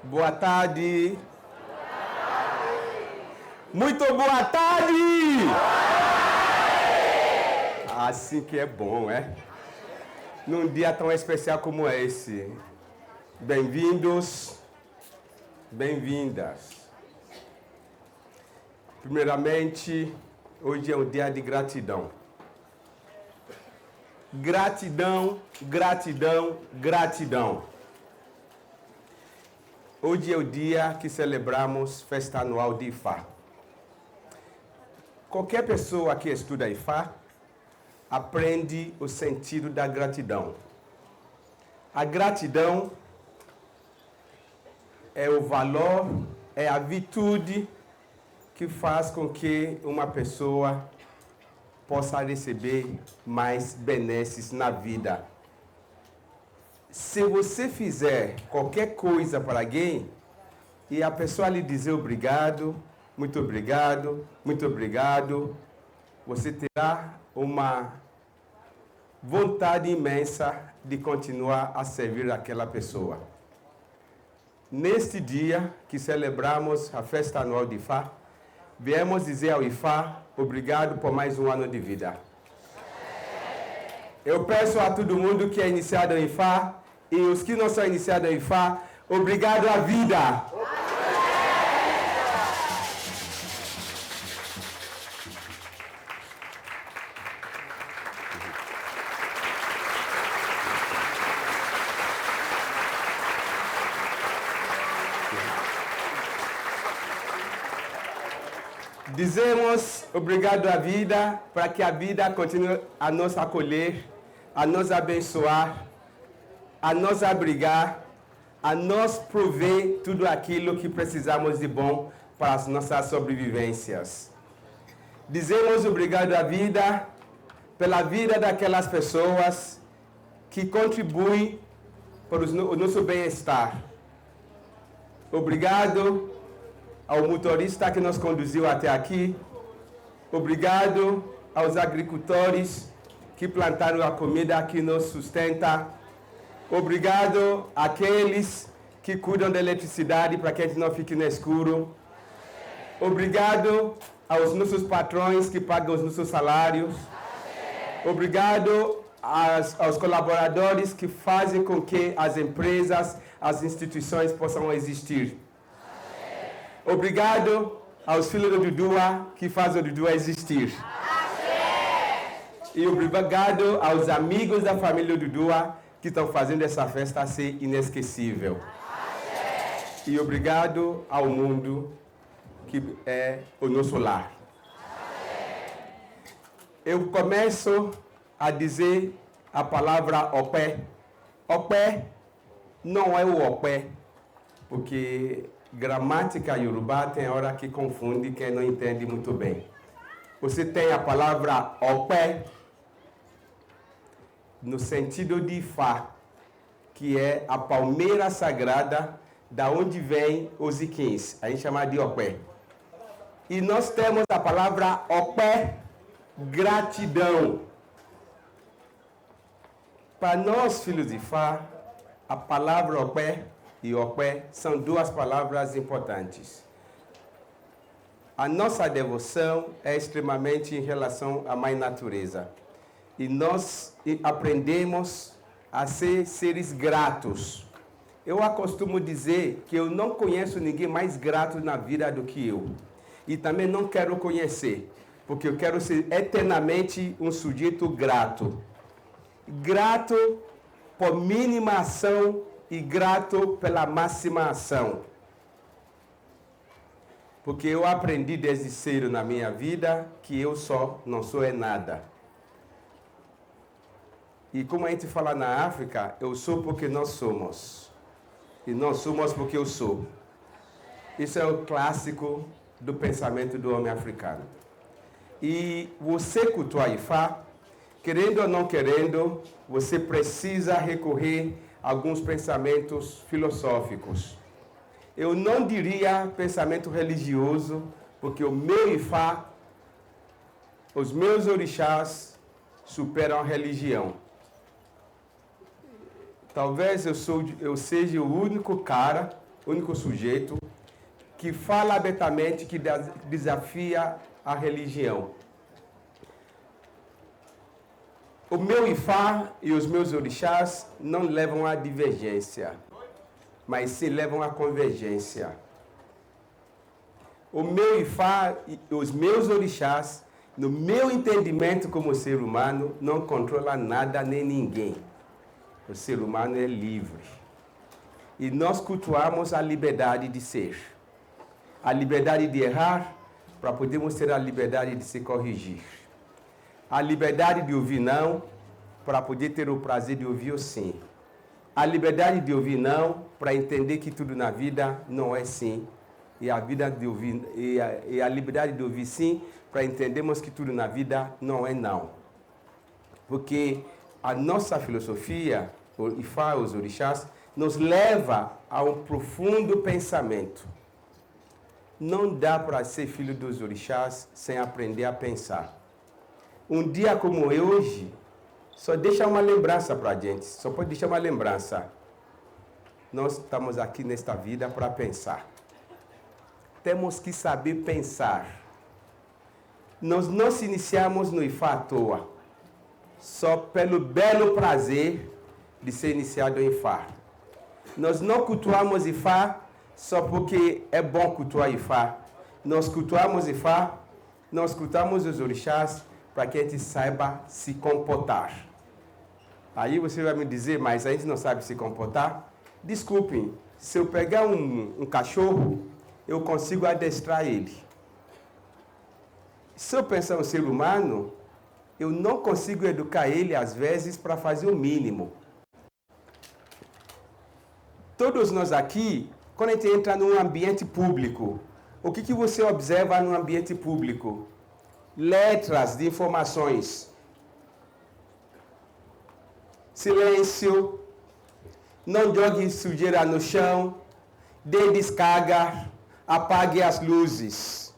Boa tarde. Muito boa tarde. Assim que é bom, é? Num dia tão especial como esse. Bem-vindos, bem-vindas. Primeiramente, hoje é um dia de gratidão. Gratidão, gratidão, gratidão. Hoje é o dia que celebramos Festa Anual de Ifá. Qualquer pessoa que estuda Ifá aprende o sentido da gratidão. A gratidão é o valor, é a virtude que faz com que uma pessoa possa receber mais benesses na vida. Se você fizer qualquer coisa para alguém e a pessoa lhe dizer obrigado, muito obrigado, muito obrigado, você terá uma vontade imensa de continuar a servir aquela pessoa. Neste dia que celebramos a Festa Anual de Ifá, viemos dizer ao Ifá, obrigado por mais um ano de vida. Eu peço a todo mundo que é iniciado em Ifá e os que não são iniciados em Ifá, obrigado à vida. Dizemos obrigado à vida para que a vida continue a nos acolher, a nos abençoar, a nos abrigar, a nos prover tudo aquilo que precisamos de bom para as nossas sobrevivências. Dizemos obrigado à vida pela vida daquelas pessoas que contribuem para o nosso bem-estar. Obrigado ao motorista que nos conduziu até aqui. Obrigado aos agricultores que plantaram a comida que nos sustenta. Obrigado àqueles que cuidam da eletricidade para que a gente não fique no escuro. Obrigado aos nossos patrões que pagam os nossos salários. Obrigado aos colaboradores que fazem com que as empresas, as instituições possam existir. Obrigado aos filhos do Dudua que fazem o Dudua existir. E obrigado aos amigos da família do Dudua que estão fazendo essa festa ser inesquecível. E obrigado ao mundo que é o nosso lar. Eu começo a dizer a palavra opé. Opé não é o opé, porque gramática Yorubá tem hora que confunde quem não entende muito bem. Você tem a palavra opé no sentido de Ifá, que é a palmeira sagrada da onde vem os iquins. A gente chama de opé. E nós temos a palavra opé, gratidão. Para nós, filhos de Ifá, a palavra opé e opé são duas palavras importantes. A nossa devoção é extremamente em relação à Mãe Natureza. E nós aprendemos a ser seres gratos. Eu acostumo dizer que eu não conheço ninguém mais grato na vida do que eu. E também não quero conhecer, porque eu quero ser eternamente um sujeito grato. Grato por mínima ação e grato pela máxima ação. Porque eu aprendi desde cedo na minha vida que eu só não sou é nada. E como a gente fala na África, eu sou porque nós somos. E nós somos porque eu sou. Isso é o clássico do pensamento do homem africano. E você cultuar Ifá, querendo ou não querendo, você precisa recorrer a alguns pensamentos filosóficos. Eu não diria pensamento religioso, porque o meu Ifá, os meus orixás, superam a religião. Talvez eu seja o único cara único sujeito que fala abertamente, que desafia a religião. O meu Ifá e os meus orixás não levam à divergência, mas sim levam à convergência. O meu Ifá e os meus orixás, no meu entendimento como ser humano, não controla nada nem ninguém. O ser humano é livre. E nós cultuamos a liberdade de ser. A liberdade de errar, para podermos ter a liberdade de se corrigir. A liberdade de ouvir não, para poder ter o prazer de ouvir o sim. A liberdade de ouvir não, para entender que tudo na vida não é sim. E a liberdade de ouvir sim, para entendermos que tudo na vida não é não. Porque a nossa filosofia, o Ifá, os orixás, nos leva a um profundo pensamento. Não dá para ser filho dos orixás sem aprender a pensar. Um dia como hoje, só deixa uma lembrança para a gente, só pode deixar uma lembrança. Nós estamos aqui nesta vida para pensar. Temos que saber pensar. Nós não se iniciamos no Ifá à toa, só pelo belo prazer de ser iniciado em Ifá. Nós não cultuamos Ifá só porque é bom cultuar Ifá. Nós cultuamos Ifá, nós cultuamos os orixás para que a gente saiba se comportar. Aí você vai me dizer, mas a gente não sabe se comportar? Desculpem, se eu pegar um cachorro, eu consigo adestrar ele. Se eu pensar um ser humano, eu não consigo educar ele, às vezes, para fazer o mínimo. Todos nós aqui, quando a gente entra num ambiente público, o que você observa no ambiente público? Letras de informações. Silêncio. Não jogue sujeira no chão. Dê descarga. Apague as luzes.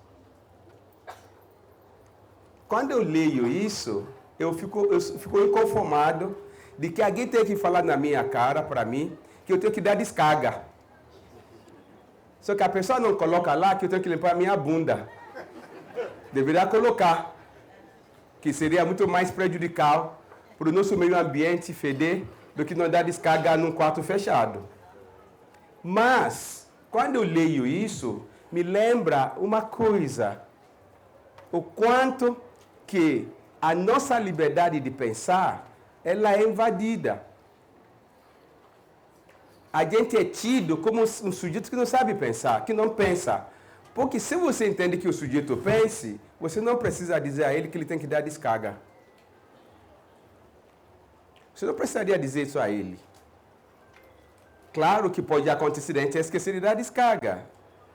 Quando eu leio isso, eu fico inconformado de que alguém tem que falar na minha cara, para mim, que eu tenho que dar descarga. Só que a pessoa não coloca lá que eu tenho que limpar a minha bunda. Deveria colocar, que seria muito mais prejudicial para o nosso meio ambiente feder do que não dar descarga num quarto fechado. Mas, quando eu leio isso, me lembra uma coisa: o quanto que a nossa liberdade de pensar, ela é invadida. A gente é tido como um sujeito que não sabe pensar, que não pensa. Porque se você entende que o sujeito pense, você não precisa dizer a ele que ele tem que dar descarga. Você não precisaria dizer isso a ele. Claro que pode acontecer a gente esquecer de dar descarga.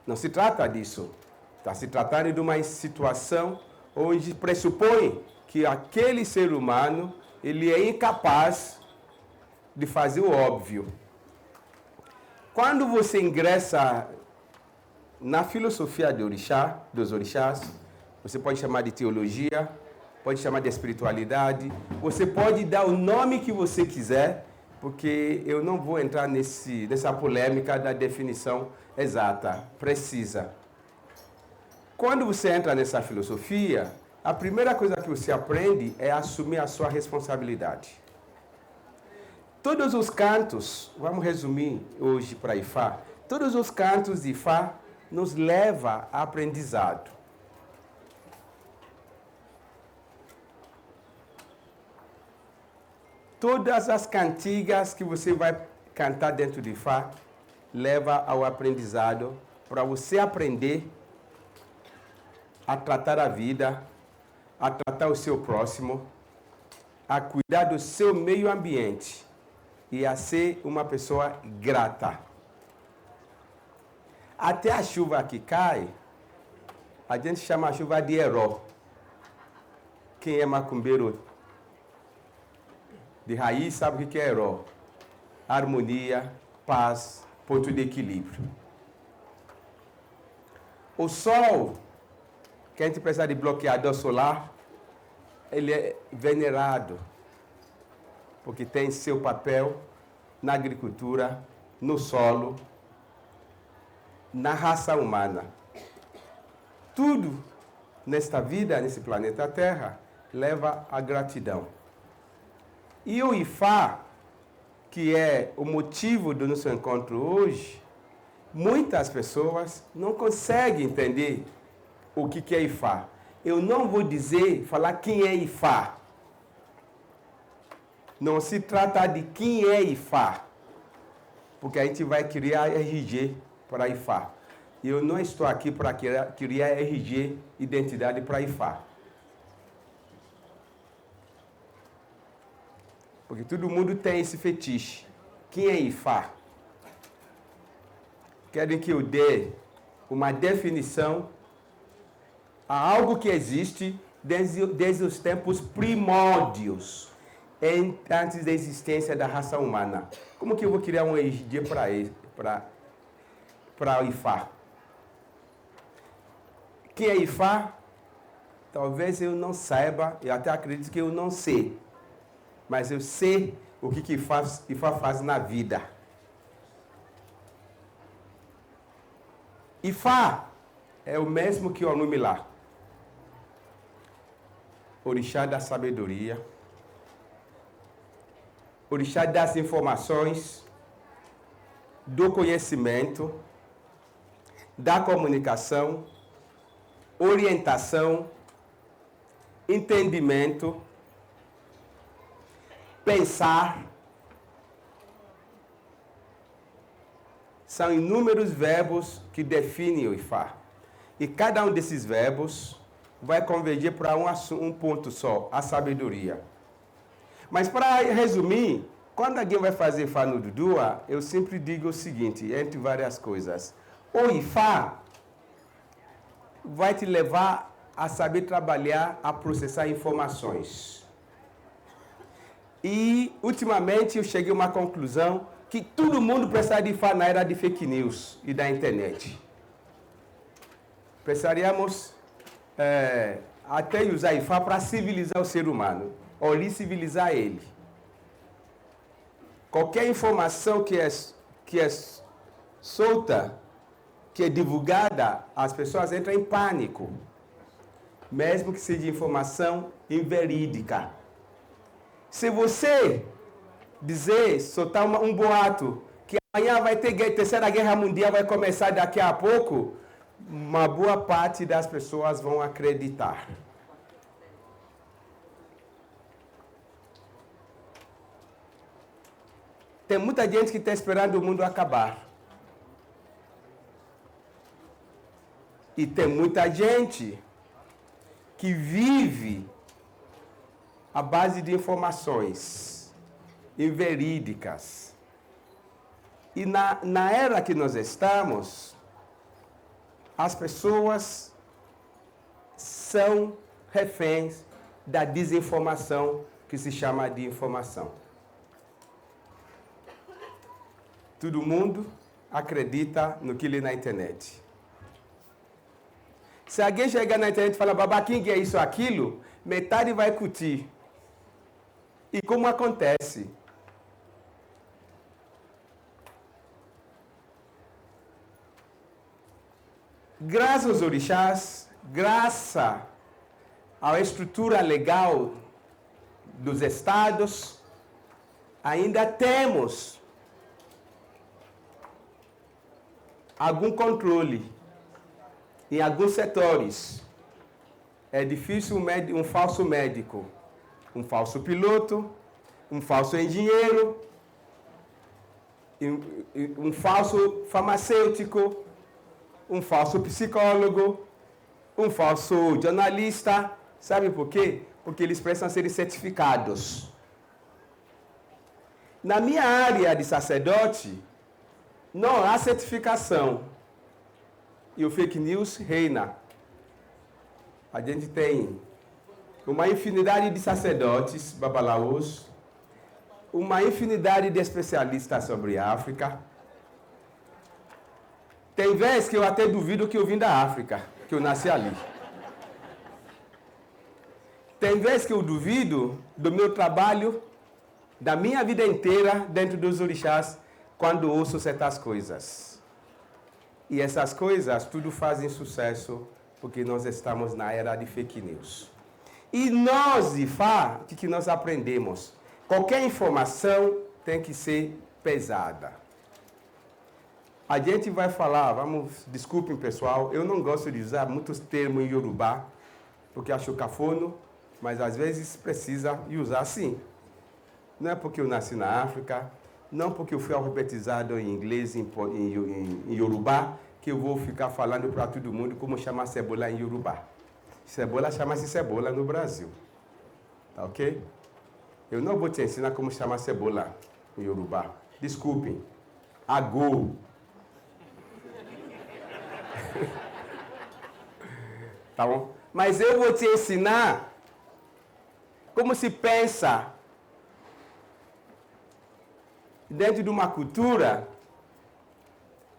Não se trata disso. Está se tratando de uma situação onde pressupõe que aquele ser humano ele é incapaz de fazer o óbvio. Quando você ingressa na filosofia de dos orixás, você pode chamar de teologia, pode chamar de espiritualidade, você pode dar o nome que você quiser, porque eu não vou entrar nessa polêmica da definição exata, precisa. Quando você entra nessa filosofia, a primeira coisa que você aprende é assumir a sua responsabilidade. Todos os cantos, vamos resumir hoje para Ifá, todos os cantos de Ifá nos levam a aprendizado. Todas as cantigas que você vai cantar dentro de Ifá leva ao aprendizado para você aprender a tratar a vida, a tratar o seu próximo, a cuidar do seu meio ambiente e a ser uma pessoa grata. Até a chuva que cai, a gente chama a chuva de Heró. Quem é macumbeiro de raiz sabe o que é Heró. Harmonia, paz, ponto de equilíbrio. O sol, que a gente precisa de bloqueador solar, ele é venerado, porque tem seu papel na agricultura, no solo, na raça humana. Tudo nesta vida, nesse planeta Terra, leva à gratidão. E o Ifá, que é o motivo do nosso encontro hoje, muitas pessoas não conseguem entender o que é Ifá. Eu não vou falar quem é Ifá. Não se trata de quem é Ifá, porque a gente vai criar RG para Ifá. E eu não estou aqui para criar RG, identidade para Ifá. Porque todo mundo tem esse fetiche. Quem é Ifá? Querem que eu dê uma definição a algo que existe desde os tempos primórdios, antes da existência da raça humana. Como que eu vou criar um RG para Ifá? Quem é Ifá? Talvez eu não saiba, eu até acredito que eu não sei. Mas eu sei o que Ifá faz na vida. Ifá é o mesmo que o Orunmilá. Orixá da sabedoria, orixá das informações, do conhecimento, da comunicação, orientação, entendimento, pensar. São inúmeros verbos que definem o Ifá. E cada um desses verbos vai convergir para um ponto só, a sabedoria. Mas para resumir, quando alguém vai fazer Ifá no Dudua, eu sempre digo o seguinte, entre várias coisas. O Ifá vai te levar a saber trabalhar, a processar informações. E, ultimamente, eu cheguei a uma conclusão que todo mundo precisa de Ifá na era de fake news e da internet. Precisaríamos até usar Ifá para civilizar o ser humano, ou civilizar ele. Qualquer informação que é solta, que é divulgada, as pessoas entram em pânico, mesmo que seja informação inverídica. Se você soltar um boato, que amanhã vai ter terceira guerra mundial, vai começar daqui a pouco, uma boa parte das pessoas vão acreditar. Tem muita gente que está esperando o mundo acabar. E tem muita gente que vive à base de informações inverídicas. E na era que nós estamos, as pessoas são reféns da desinformação, que se chama de informação. Todo mundo acredita no que lê na internet. Se alguém chegar na internet e falar, babaquinho, que é isso ou aquilo, metade vai curtir. E como acontece? Graças aos orixás, graças à estrutura legal dos estados, ainda temos algum controle em alguns setores. É difícil um falso médico, um falso piloto, um falso engenheiro, um falso farmacêutico, um falso psicólogo, um falso jornalista. Sabe por quê? Porque eles precisam ser certificados. Na minha área de sacerdote, não há certificação. E o fake news reina. A gente tem uma infinidade de sacerdotes, babalaos, uma infinidade de especialistas sobre África. Tem vezes que eu até duvido que eu vim da África, que eu nasci ali. Tem vezes que eu duvido do meu trabalho, da minha vida inteira dentro dos orixás, quando ouço certas coisas. E essas coisas tudo fazem sucesso porque nós estamos na era de fake news. E nós, de fato, o que nós aprendemos? Qualquer informação tem que ser pesada. A gente vai falar, desculpem pessoal, eu não gosto de usar muitos termos em Yorubá, porque acho cafono, mas às vezes precisa usar sim. Não é porque eu nasci na África, não porque eu fui alfabetizado em inglês, em Yorubá, que eu vou ficar falando para todo mundo como chamar cebola em Yorubá. Cebola chama-se cebola no Brasil. Tá ok? Eu não vou te ensinar como chamar cebola em Yorubá. Desculpem. Agô. Tá bom? Mas eu vou te ensinar como se pensa dentro de uma cultura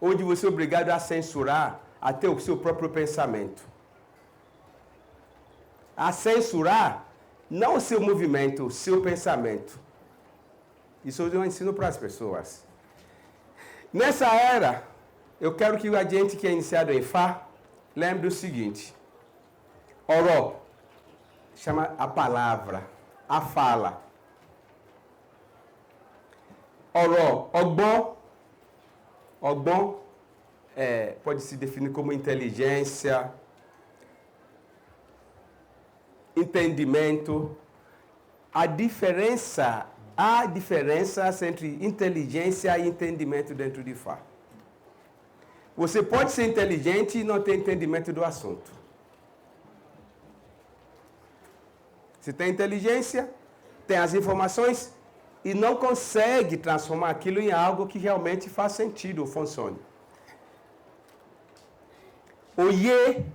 onde você é obrigado a censurar até o seu próprio pensamento. A censurar não o seu movimento, o seu pensamento. Isso eu ensino para as pessoas. Nessa era, eu quero que a gente que é iniciado em Fá lembre o seguinte. Oró chama a palavra, a fala. Oró, Ogbon pode se definir como inteligência, entendimento. Há diferenças entre inteligência e entendimento dentro de Fá. Você pode ser inteligente e não ter entendimento do assunto. Você tem inteligência, tem as informações e não consegue transformar aquilo em algo que realmente faz sentido ou funcione. O Ye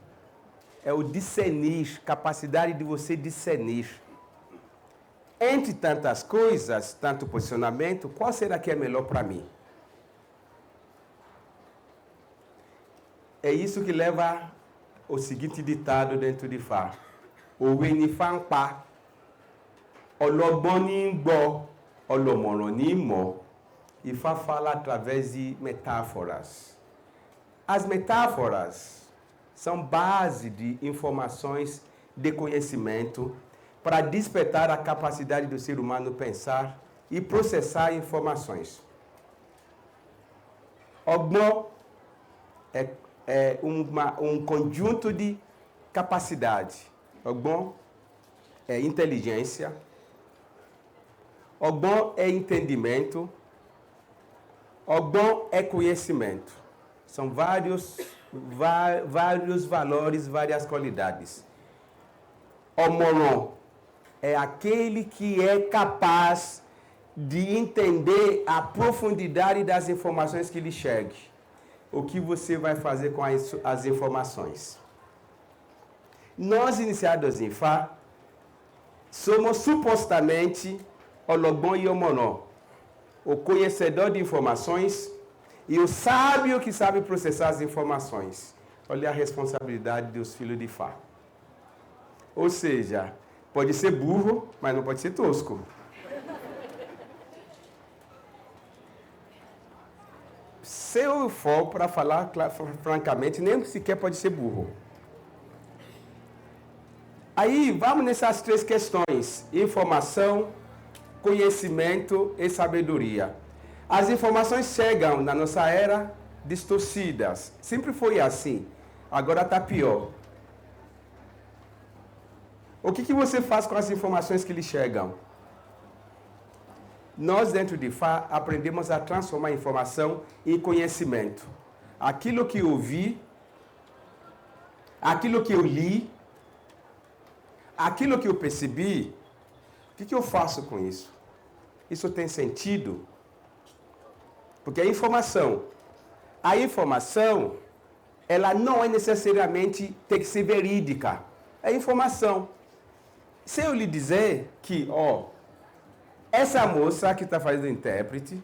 é o discernir, capacidade de você discernir. Entre tantas coisas, tanto posicionamento, qual será que é melhor para mim? É isso que leva o seguinte ditado dentro de Fá. Òwe ni Fá ń pa, ọlọ́gbọ́n ní ń gbọ́, ọlọ́mọ̀ràn ní ń mọ̀. E Fá fala através de metáforas. As metáforas são base de informações, de conhecimento, para despertar a capacidade do ser humano pensar e processar informações. Ọgbọ́n é um conjunto de capacidade. Ọgbọ́n é inteligência. Ọgbọ́n é entendimento. Ọgbọ́n é conhecimento. São vários valores, várias qualidades. Ọ̀mọ̀ràn é aquele que é capaz de entender a profundidade das informações que lhe chegue. O que você vai fazer com as informações? Nós, iniciados em Fá, somos supostamente ọlọ́gbọ́n e ọ̀mọ̀ràn, o conhecedor de informações e o sábio que sabe processar as informações. Olha a responsabilidade dos filhos de Fá. Ou seja, pode ser burro, mas não pode ser tosco. Se eu for para falar francamente, nem sequer pode ser burro. Aí, vamos nessas três questões: informação, conhecimento e sabedoria. As informações chegam na nossa era distorcidas. Sempre foi assim. Agora está pior. O que você faz com as informações que lhe chegam? Nós, dentro de Fá, aprendemos a transformar a informação em conhecimento. Aquilo que eu vi, aquilo que eu li, aquilo que eu percebi, o que eu faço com isso? Isso tem sentido? Porque a informação, ela não é necessariamente tem que ser verídica. É informação. Se eu lhe dizer que, essa moça que está fazendo intérprete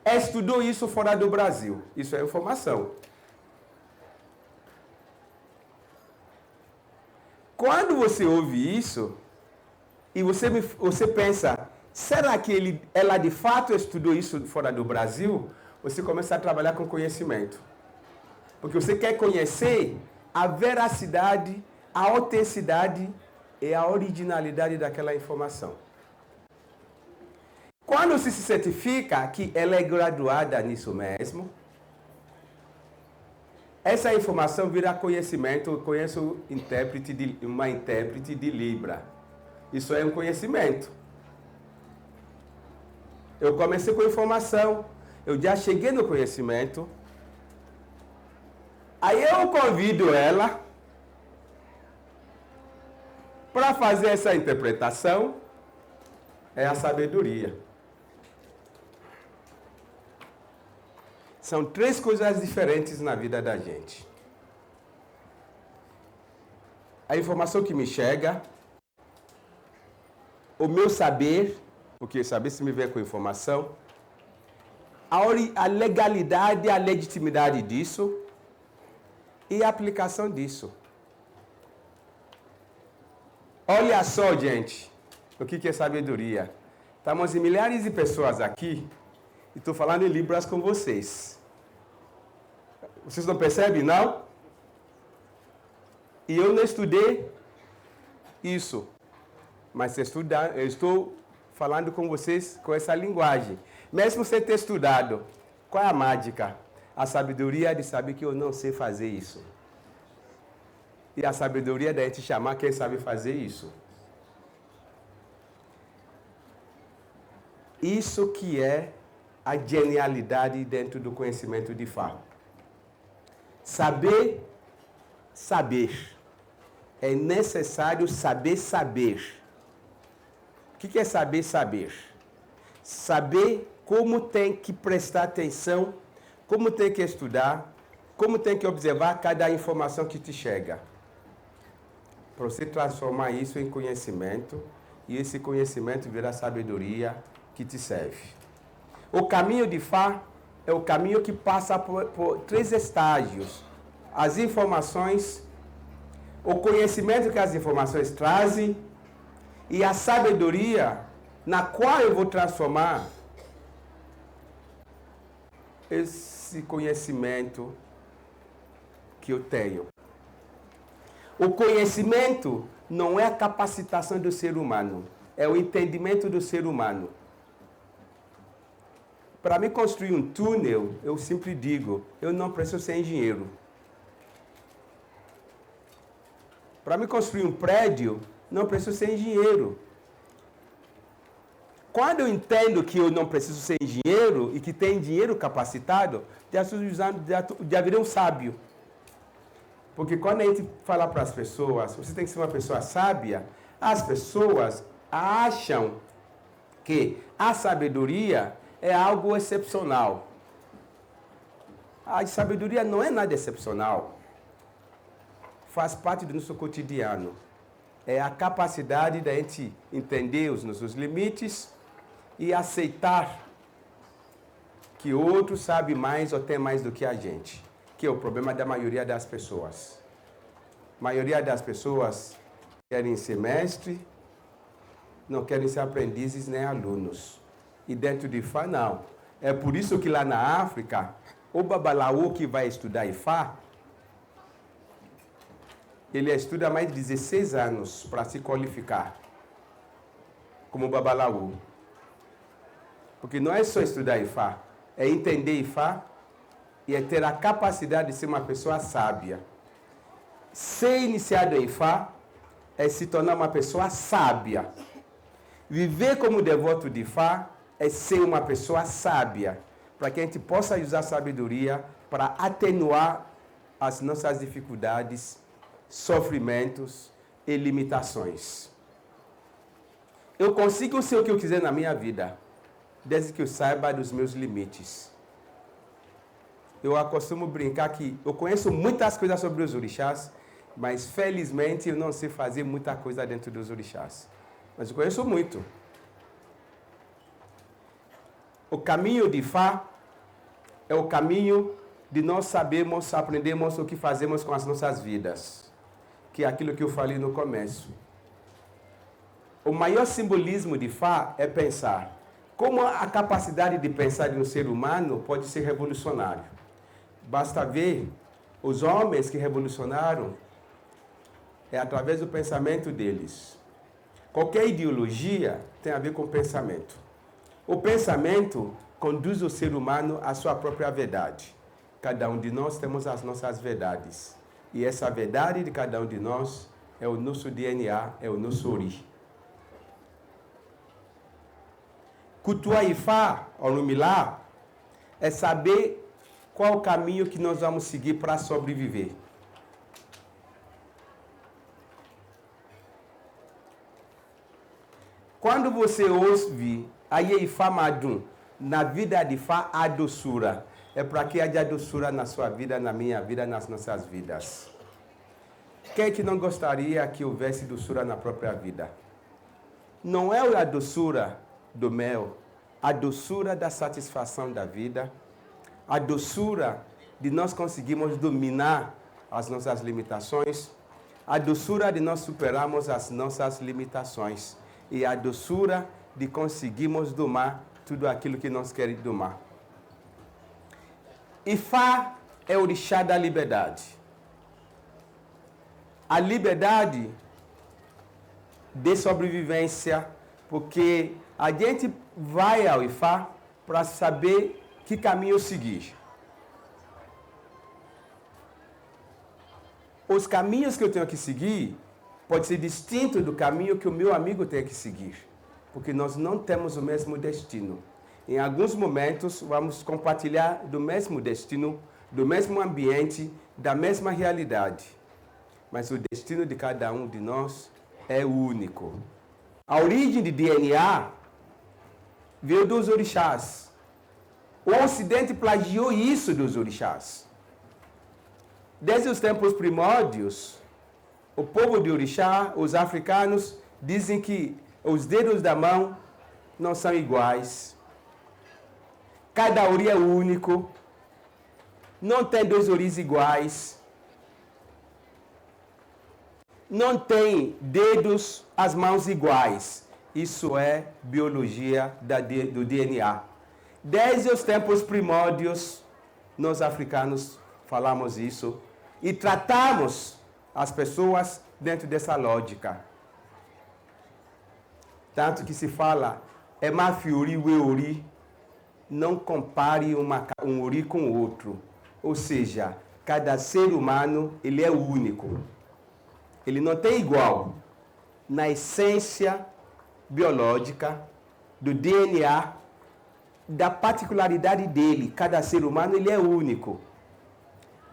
estudou isso fora do Brasil, isso é informação. Quando você ouve isso, e você pensa, será que ela de fato estudou isso fora do Brasil? você começa a trabalhar com conhecimento. Porque você quer conhecer a veracidade, a autenticidade e a originalidade daquela informação. Quando se certifica que ela é graduada nisso mesmo, essa informação vira conhecimento. Eu conheço uma intérprete de Libra. Isso é um conhecimento. Eu comecei com informação, eu já cheguei no conhecimento. Aí eu convido ela para fazer essa interpretação. É a sabedoria. São três coisas diferentes na vida da gente. A informação que me chega, o meu saber, porque saber se me vem com informação, a legalidade, a legitimidade disso e a aplicação disso. Olha só, gente, o que é sabedoria. Estamos em milhares de pessoas aqui e estou falando em Libras com vocês. Vocês não percebem, não? E eu não estudei isso. Mas eu estou falando com vocês com essa linguagem. Mesmo sem ter estudado, qual é a mágica? A sabedoria de saber que eu não sei fazer isso. E a sabedoria de a gente chamar quem sabe fazer isso. Isso que é a genialidade dentro do conhecimento de Fá. Saber. É necessário saber. O que é saber? Saber como tem que prestar atenção, como tem que estudar, como tem que observar cada informação que te chega. Para você transformar isso em conhecimento, e esse conhecimento virar sabedoria que te serve. O caminho de Fá é o caminho que passa por três estágios. As informações, o conhecimento que as informações trazem e a sabedoria na qual eu vou transformar esse conhecimento que eu tenho. O conhecimento não é a capacitação do ser humano, é o entendimento do ser humano. Para mim construir um túnel, eu sempre digo, eu não preciso ser engenheiro. Para mim construir um prédio, não preciso ser engenheiro. Quando eu entendo que eu não preciso ser engenheiro e que tem engenheiro capacitado, já virei um sábio. Porque quando a gente fala para as pessoas, você tem que ser uma pessoa sábia, as pessoas acham que a sabedoria é algo excepcional. A sabedoria não é nada excepcional. Faz parte do nosso cotidiano. É a capacidade da gente entender os nossos limites e aceitar que outro sabe mais ou tem mais do que a gente. Que é o problema da maioria das pessoas. A maioria das pessoas querem ser mestre, não querem ser aprendizes nem alunos. E dentro de Ifá, não. É por isso que lá na África, o babalaô que vai estudar Ifá, ele estuda mais de 16 anos para se qualificar como babalaô. Porque não é só estudar Ifá, é entender Ifá e é ter a capacidade de ser uma pessoa sábia. Ser iniciado em Ifá é se tornar uma pessoa sábia. Viver como devoto de Ifá é ser uma pessoa sábia, para que a gente possa usar a sabedoria para atenuar as nossas dificuldades, sofrimentos e limitações. Eu consigo ser o que eu quiser na minha vida, desde que eu saiba dos meus limites. Eu costumo brincar que eu conheço muitas coisas sobre os orixás, mas felizmente eu não sei fazer muita coisa dentro dos orixás. Mas eu conheço muito. O caminho de Ifá é o caminho de nós sabermos, aprendermos o que fazemos com as nossas vidas, que é aquilo que eu falei no começo. O maior simbolismo de Ifá é pensar Como a capacidade de pensar de um ser humano pode ser revolucionário. Basta ver os homens que revolucionaram através do pensamento deles. Qualquer ideologia tem a ver com pensamento. O pensamento conduz o ser humano à sua própria verdade. Cada um de nós temos as nossas verdades. E essa verdade de cada um de nós é o nosso DNA, é o nosso origem. Cultuar Ifá, Orunmila, é saber qual o caminho que nós vamos seguir para sobreviver. Quando você ouve a Ifá Madum, na vida de Ifá há doçura. É para que haja doçura na sua vida, na minha vida, nas nossas vidas. Quem que não gostaria que houvesse doçura na própria vida? Não é a doçura do mel, a doçura da satisfação da vida, a doçura de nós conseguirmos dominar as nossas limitações, a doçura de nós superarmos as nossas limitações e a doçura de conseguirmos domar tudo aquilo que nós queremos domar. Ifá é o orixá da liberdade. A liberdade de sobrevivência, porque a gente vai ao Ifá para saber que caminho seguir. Os caminhos que eu tenho que seguir podem ser distintos do caminho que o meu amigo tem que seguir, porque nós não temos o mesmo destino. Em alguns momentos, vamos compartilhar do mesmo destino, do mesmo ambiente, da mesma realidade. Mas o destino de cada um de nós é único. A origem de DNA veio dos orixás. O Ocidente plagiou isso dos orixás. Desde os tempos primórdios, o povo de orixá, os africanos, dizem que os dedos da mão não são iguais. Cada ori é único. Não tem dois oris iguais. Não tem dedos, as mãos iguais. Isso é biologia do DNA. Desde os tempos primórdios, nós africanos falamos isso e tratamos as pessoas dentro dessa lógica. Tanto que se fala, é mafiori, weori, não compare um ori com o outro. Ou seja, cada ser humano, ele é único. Ele não tem igual na essência biológica, do DNA, da particularidade dele. Cada ser humano, ele é único.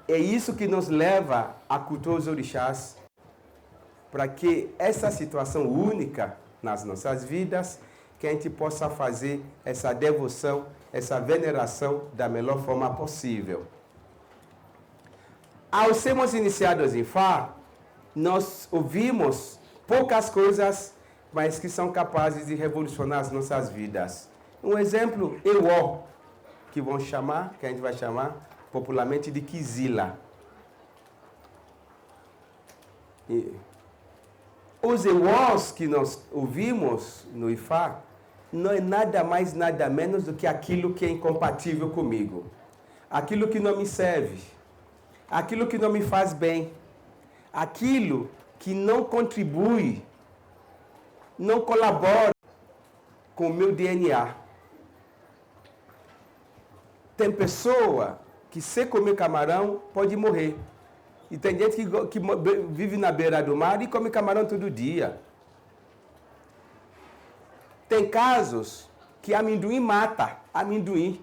É isso que nos leva a cultuar os orixás, para que essa situação única nas nossas vidas, que a gente possa fazer essa devoção, essa veneração da melhor forma possível. Ao sermos iniciados em Fá, nós ouvimos poucas coisas, mas que são capazes de revolucionar as nossas vidas. Um exemplo, Ewó, que a gente vai chamar popularmente de Kizila. Os Ewós que nós ouvimos no Ifá não é nada mais, nada menos do que aquilo que é incompatível comigo. Aquilo que não me serve. Aquilo que não me faz bem. Aquilo que não contribui, não colabora com o meu DNA. Tem pessoa que se comer camarão pode morrer. E tem gente que vive na beira do mar e come camarão todo dia. Tem casos que amendoim mata amendoim.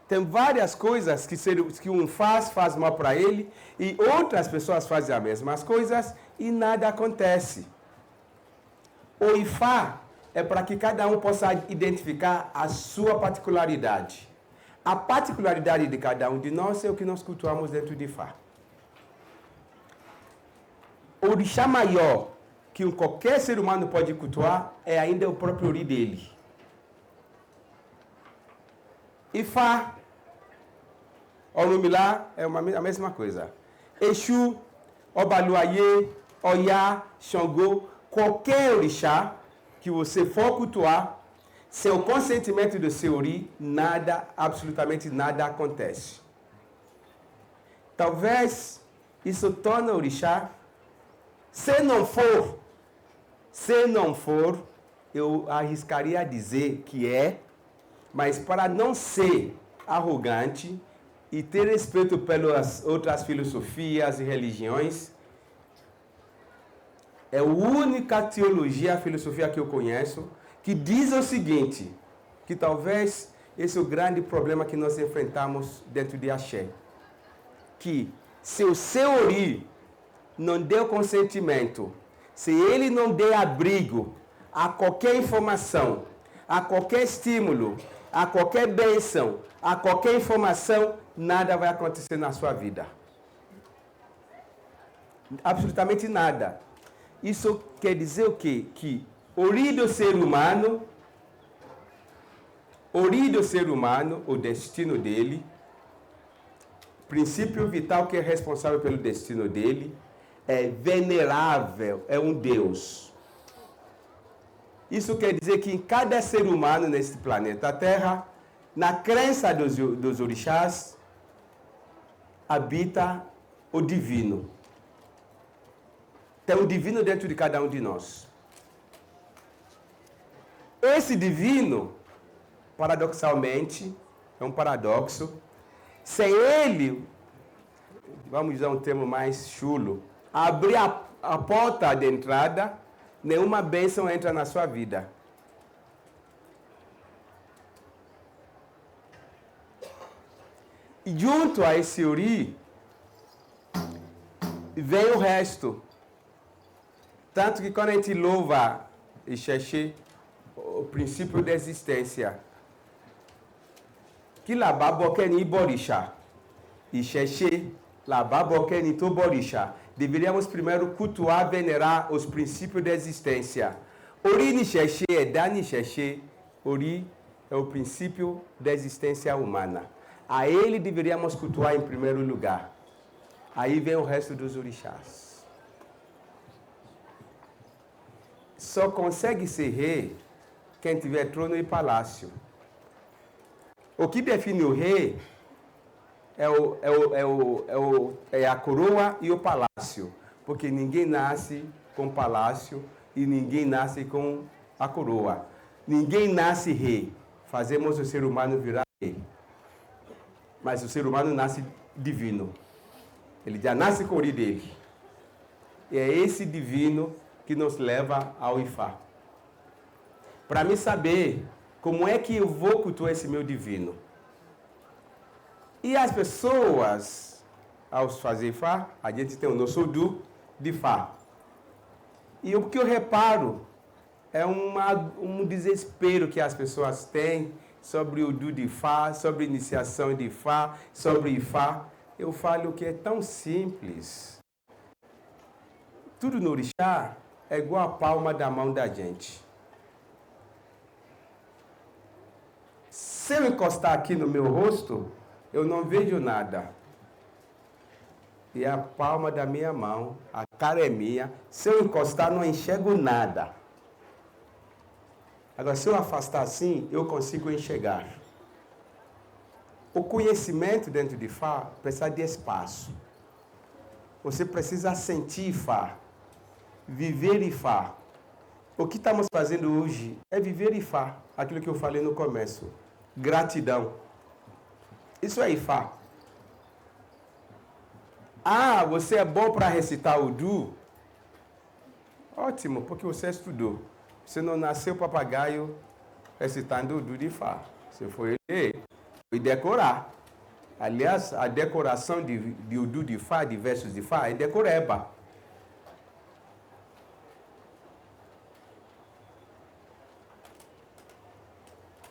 Tem várias coisas que um faz mal para ele, e outras pessoas fazem as mesmas coisas e nada acontece. O Ifá é para que cada um possa identificar a sua particularidade. A particularidade de cada um de nós é o que nós cultuamos dentro de Ifá. O orixá maior que qualquer ser humano pode cultuar é ainda o próprio ori dele. Ifá, Orunmila é a mesma coisa. Exu, Obaluayê, Oyá, Xangô, qualquer orixá que você for cultuar, sem o consentimento do seu ori, nada, absolutamente nada acontece. Talvez isso torne o orixá, se não for, eu arriscaria a dizer que é, mas para não ser arrogante e ter respeito pelas outras filosofias e religiões, é a única teologia, filosofia que eu conheço, que diz o seguinte, que talvez esse é o grande problema que nós enfrentamos dentro de Axé. Que se o seu ori não deu consentimento, se ele não der abrigo a qualquer informação, a qualquer estímulo, a qualquer bênção, a qualquer informação, nada vai acontecer na sua vida. Absolutamente nada. Isso quer dizer o quê? Que ori do ser humano, o destino dele, princípio vital que é responsável pelo destino dele, é venerável, é um Deus. Isso quer dizer que em cada ser humano neste planeta Terra, na crença dos orixás, habita o divino. Tem um divino dentro de cada um de nós. Esse divino, paradoxalmente, é um paradoxo, sem ele, vamos usar um termo mais chulo, abrir a porta de entrada, nenhuma bênção entra na sua vida. E junto a esse ori, vem o resto. Tanto que quando a gente louva Ixexé, o princípio da existência, que lababokeni borixá, Ixexé, lababokeni to borixá, deveríamos primeiro cultuar, venerar os princípios da existência. Ori Nixexé é Dani Ixexé, Ori é o princípio da existência humana. A ele deveríamos cultuar em primeiro lugar. Aí vem o resto dos orixás. Só consegue ser rei quem tiver trono e palácio. O que define o rei é a coroa e o palácio. Porque ninguém nasce com palácio e ninguém nasce com a coroa. Ninguém nasce rei. Fazemos o ser humano virar rei. Mas o ser humano nasce divino. Ele já nasce com o ori dele. E é esse divino que nos leva ao Ifá. Para me saber como é que eu vou cultuar esse meu divino. E as pessoas, ao fazer Ifá, a gente tem o nosso Odu de Ifá. E o que eu reparo é um desespero que as pessoas têm sobre o Odu de Ifá, sobre iniciação de Ifá, sobre Ifá. Eu falo que é tão simples. Tudo no orixá é igual a palma da mão da gente. Se eu encostar aqui no meu rosto, eu não vejo nada. E a palma da minha mão, a cara é minha. Se eu encostar, não enxergo nada. Agora, se eu afastar assim, eu consigo enxergar. O conhecimento dentro de Ifá precisa de espaço. Você precisa sentir Ifá. Viver Ifá. O que estamos fazendo hoje é viver Ifá. Aquilo que eu falei no começo. Gratidão. Isso é Ifá. Ah, você é bom para recitar o Odu? Ótimo, porque você estudou. Você não nasceu papagaio recitando o Odu de Ifá. Você foi decorar. Aliás, a decoração de Odu de Ifá, de versos de Ifá, é decoreba.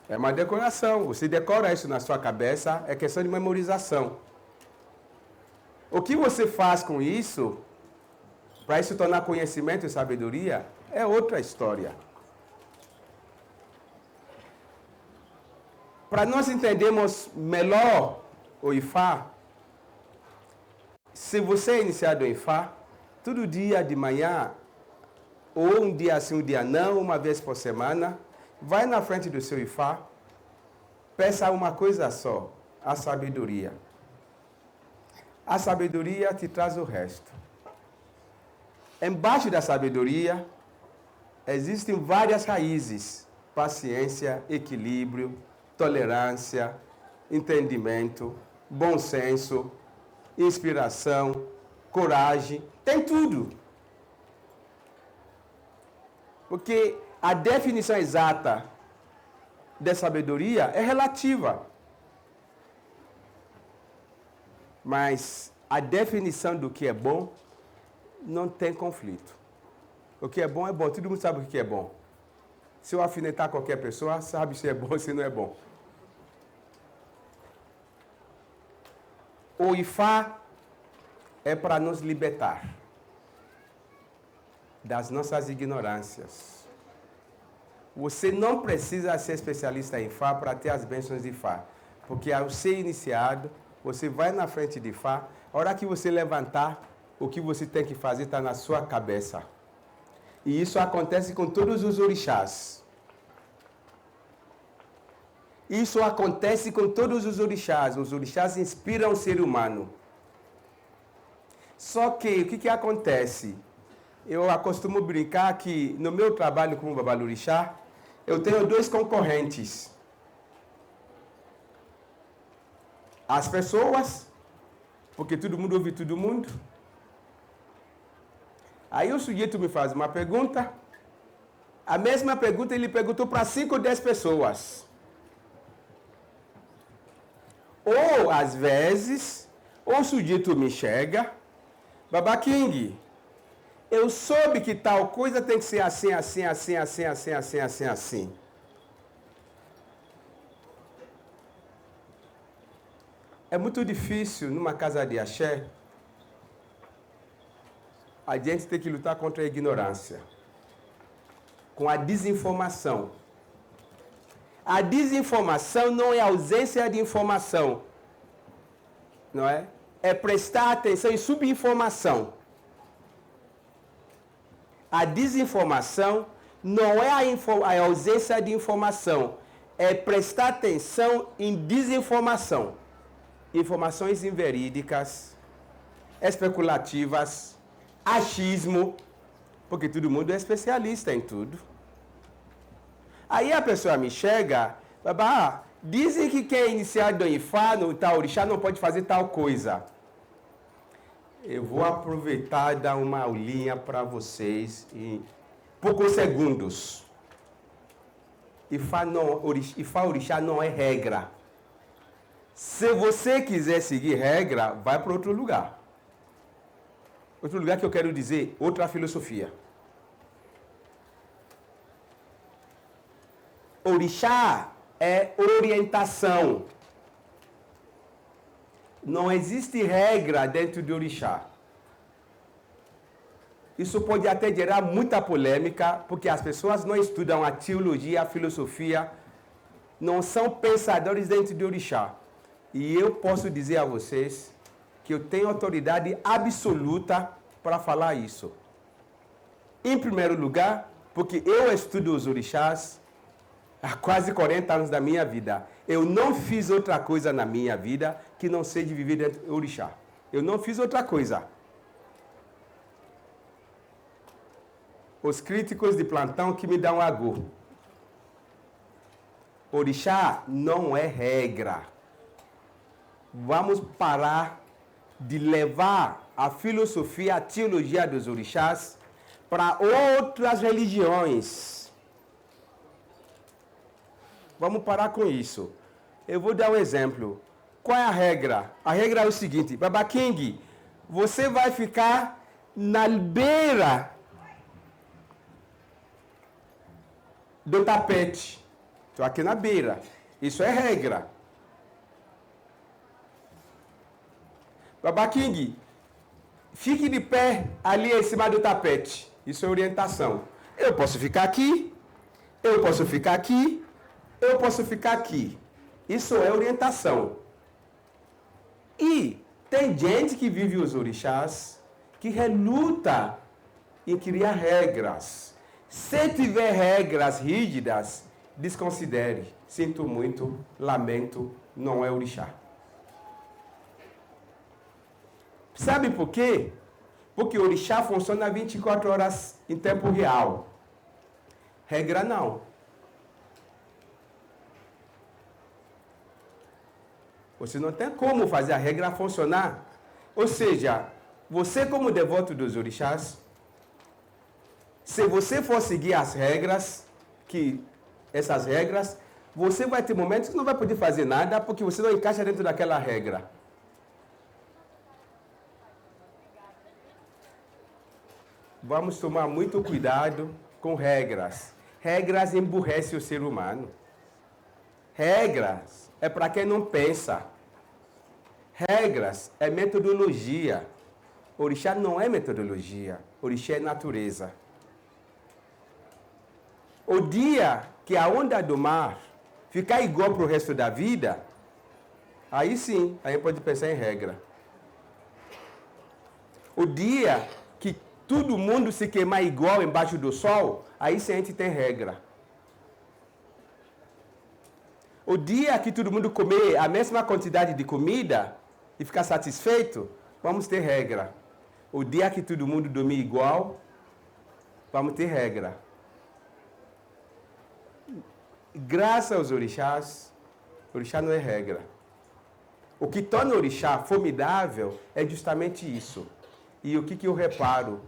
É uma decoração. Você decora isso na sua cabeça, é questão de memorização. O que você faz com isso, para isso tornar conhecimento e sabedoria, é outra história. Para nós entendermos melhor o Ifá, se você é iniciado em Ifá, todo dia de manhã, ou um dia sim, um dia não, uma vez por semana, vai na frente do seu Ifá, peça uma coisa só, a sabedoria. A sabedoria te traz o resto. Embaixo da sabedoria, existem várias raízes: paciência, equilíbrio, tolerância, entendimento, bom senso, inspiração, coragem, tem tudo. Porque a definição exata de sabedoria é relativa. Mas a definição do que é bom não tem conflito. O que é bom, todo mundo sabe o que é bom. Se eu alfinetar qualquer pessoa, sabe se é bom ou se não é bom. O Ifá é para nos libertar das nossas ignorâncias. Você não precisa ser especialista em Ifá para ter as bênçãos de Ifá. Porque ao ser iniciado, você vai na frente de Ifá, a hora que você levantar, o que você tem que fazer está na sua cabeça. E isso acontece com todos os orixás. Isso acontece com todos os orixás. Os orixás inspiram o ser humano. Só que, o que acontece? Eu costumo brincar que no meu trabalho como babalorixá, eu tenho 2 concorrentes. As pessoas, porque todo mundo ouve todo mundo. Aí o sujeito me faz uma pergunta, a mesma pergunta ele perguntou para 5 ou 10 pessoas. Ou, às vezes, o sujeito me chega, Baba King, eu soube que tal coisa tem que ser assim, assim, assim, assim, assim, assim, assim, assim. É muito difícil, numa casa de axé, a gente ter que lutar contra a ignorância, com a desinformação. A desinformação não é ausência de informação, não é? É prestar atenção em subinformação. A desinformação não é a ausência de informação, é prestar atenção em desinformação. Informações inverídicas, especulativas, achismo, porque todo mundo é especialista em tudo. Aí a pessoa me chega, dizem que quem é iniciado em Ifá, no tal orixá, não pode fazer tal coisa. Eu vou aproveitar e dar uma aulinha para vocês em poucos segundos. Ifá orixá não é regra. Se você quiser seguir regra, vai para outro lugar. Outro lugar que eu quero dizer, outra filosofia. Orixá é orientação. Não existe regra dentro de orixá. Isso pode até gerar muita polêmica, porque as pessoas não estudam a teologia, a filosofia, não são pensadores dentro de orixá. E eu posso dizer a vocês que eu tenho autoridade absoluta para falar isso. Em primeiro lugar, porque eu estudo os orixás há quase 40 anos da minha vida. Eu não fiz outra coisa na minha vida que não seja viver dentro do orixá. Eu não fiz outra coisa. Os críticos de plantão que me dão agu. Orixá não é regra. Vamos parar de levar a filosofia, a teologia dos orixás para outras religiões. Vamos parar com isso. Eu vou dar um exemplo. Qual é a regra? A regra é o seguinte, Baba King, você vai ficar na beira do tapete. Estou aqui na beira. Isso é regra. Baba King, fique de pé ali em cima do tapete. Isso é orientação. Eu posso ficar aqui, eu posso ficar aqui, eu posso ficar aqui. Isso é orientação. E tem gente que vive os orixás, que reluta em criar regras. Se tiver regras rígidas, desconsidere. Sinto muito, lamento, não é orixá. Sabe por quê? Porque o orixá funciona 24 horas em tempo real. Regra não. Você não tem como fazer a regra funcionar. Ou seja, você como devoto dos orixás, se você for seguir as regras, essas regras, você vai ter momentos que não vai poder fazer nada porque você não encaixa dentro daquela regra. Vamos tomar muito cuidado com regras. Regras emburrecem o ser humano. Regras é para quem não pensa. Regras é metodologia. Orixá não é metodologia. Orixá é natureza. O dia que a onda do mar ficar igual para o resto da vida, aí sim, aí pode pensar em regra. O dia que todo mundo se queimar igual embaixo do sol, aí sim a gente tem regra. O dia que todo mundo comer a mesma quantidade de comida e ficar satisfeito, vamos ter regra. O dia que todo mundo dormir igual, vamos ter regra. Graças aos orixás, orixá não é regra. O que torna o orixá formidável é justamente isso. E o que eu reparo?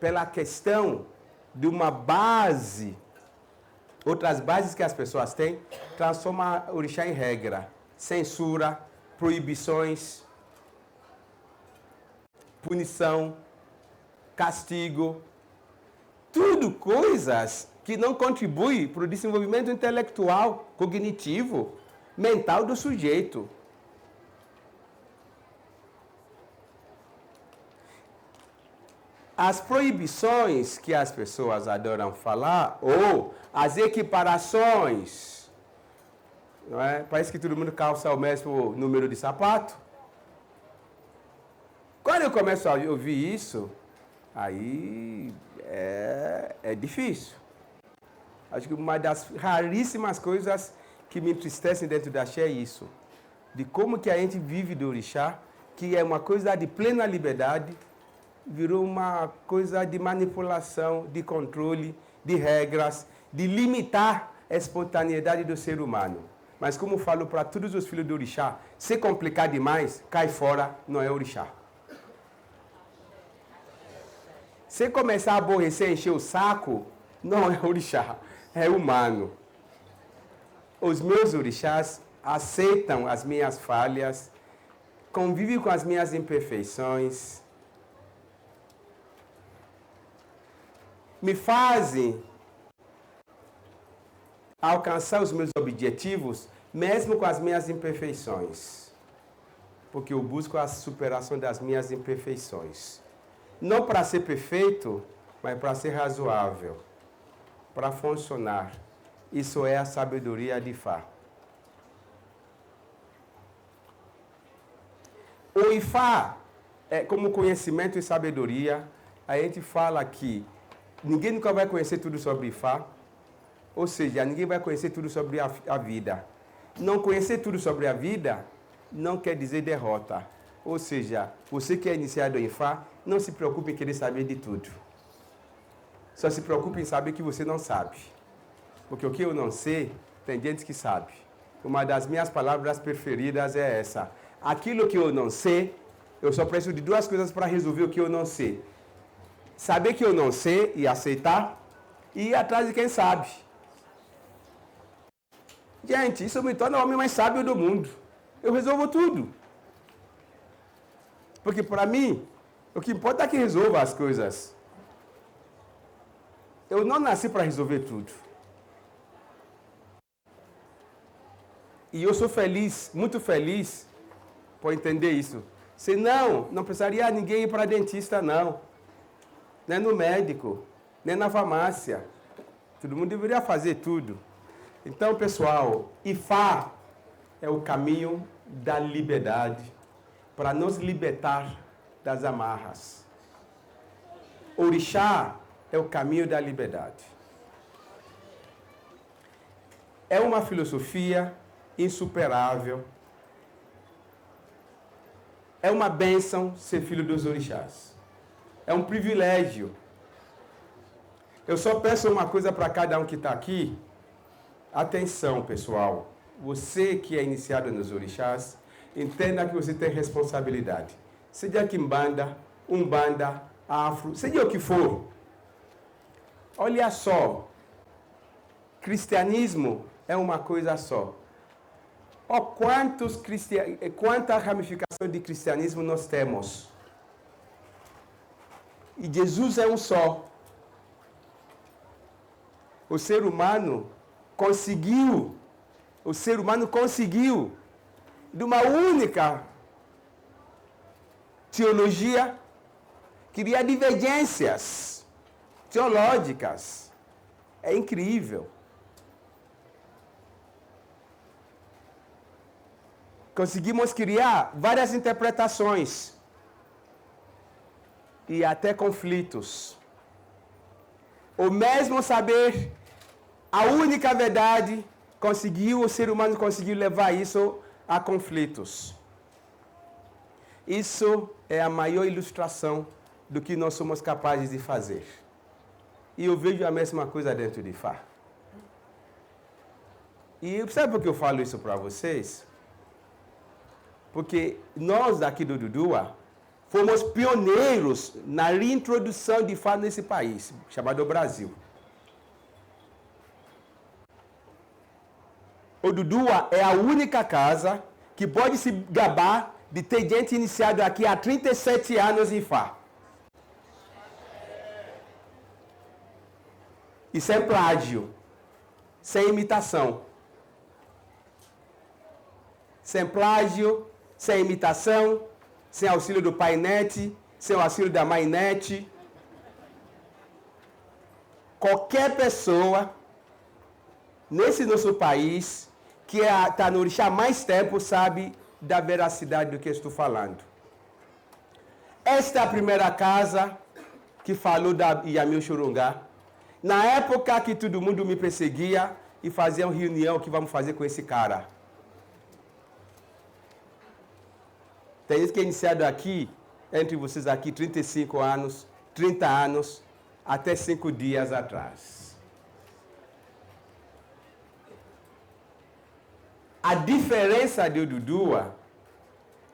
Pela questão de uma base, outras bases que as pessoas têm, transforma o orixá em regra. Censura, proibições, punição, castigo. Tudo coisas que não contribuem para o desenvolvimento intelectual, cognitivo, mental do sujeito. As proibições que as pessoas adoram falar, ou as equiparações, não é? Parece que todo mundo calça o mesmo número de sapato. Quando eu começo a ouvir isso, aí é difícil. Acho que uma das raríssimas coisas que me entristecem dentro da Axé é isso. De como que a gente vive do orixá, que é uma coisa de plena liberdade, virou uma coisa de manipulação, de controle, de regras, de limitar a espontaneidade do ser humano. Mas como falo para todos os filhos do orixá, se complicar demais, cai fora, não é orixá. Se começar a aborrecer, encher o saco, não é orixá, é humano. Os meus orixás aceitam as minhas falhas, convivem com as minhas imperfeições, me fazem alcançar os meus objetivos, mesmo com as minhas imperfeições. Porque eu busco a superação das minhas imperfeições. Não para ser perfeito, mas para ser razoável, para funcionar. Isso é a sabedoria de Ifá. O Ifá, como conhecimento e sabedoria, a gente fala que ninguém nunca vai conhecer tudo sobre Ifá, ou seja, ninguém vai conhecer tudo sobre a vida. Não conhecer tudo sobre a vida não quer dizer derrota. Ou seja, você que é iniciado em Ifá, não se preocupe em querer saber de tudo. Só se preocupe em saber que você não sabe. Porque o que eu não sei, tem gente que sabe. Uma das minhas palavras preferidas é essa. Aquilo que eu não sei, eu só preciso de duas coisas para resolver o que eu não sei. Saber que eu não sei e aceitar, e ir atrás de quem sabe. Gente, isso me torna o homem mais sábio do mundo. Eu resolvo tudo. Porque para mim, o que importa é que resolva as coisas. Eu não nasci para resolver tudo. E eu sou feliz, muito feliz, por entender isso. Senão, não precisaria ninguém ir para dentista, não. Nem no médico, nem na farmácia. Todo mundo deveria fazer tudo. Então, pessoal, Ifá é o caminho da liberdade para nos libertar das amarras. Orixá é o caminho da liberdade. É uma filosofia insuperável. É uma bênção ser filho dos orixás. É um privilégio. Eu só peço uma coisa para cada um que está aqui. Atenção, pessoal. Você que é iniciado nos orixás, entenda que você tem responsabilidade. Seja quimbanda, umbanda, afro, seja o que for. Olha só. Cristianismo é uma coisa só. Oh, quanta ramificação de cristianismo nós temos. E Jesus é um só. O ser humano conseguiu, de uma única teologia, criar divergências teológicas. É incrível. Conseguimos criar várias interpretações e até conflitos. O mesmo saber, a única verdade, o ser humano conseguiu levar isso a conflitos. Isso é a maior ilustração do que nós somos capazes de fazer. E eu vejo a mesma coisa dentro de Ifá. E sabe por que eu falo isso para vocês? Porque nós daqui do Dudua fomos pioneiros na reintrodução de Ifá nesse país, chamado Brasil. O Dudua é a única casa que pode se gabar de ter gente iniciado aqui há 37 anos em Ifá. E sem plágio, sem imitação. Sem plágio, sem imitação, sem auxílio do pai Net, sem o auxílio da mãe Net. Qualquer pessoa nesse nosso país que está no orixá há mais tempo sabe da veracidade do que estou falando. Esta é a primeira casa que falou da Yamil Xurungá. Na época que todo mundo me perseguia e fazia uma reunião, o que vamos fazer com esse cara? Tem gente que é iniciado aqui, entre vocês aqui, 35 anos, 30 anos, até 5 dias atrás. A diferença de Dudua,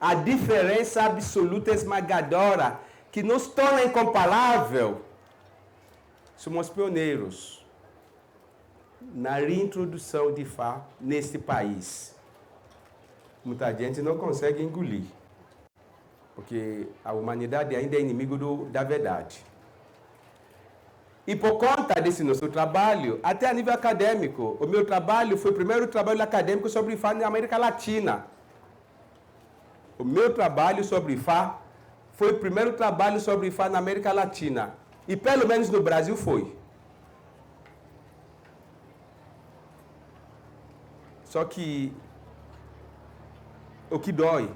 a diferença absoluta esmagadora, que nos torna incomparável, somos pioneiros na reintrodução de Ifá neste país. Muita gente não consegue engolir. Porque a humanidade ainda é inimigo da verdade. E por conta desse nosso trabalho, até a nível acadêmico, o meu trabalho foi o primeiro trabalho acadêmico sobre Ifá na América Latina. O meu trabalho sobre Ifá foi o primeiro trabalho sobre Ifá na América Latina. E pelo menos no Brasil foi. Só que o que dói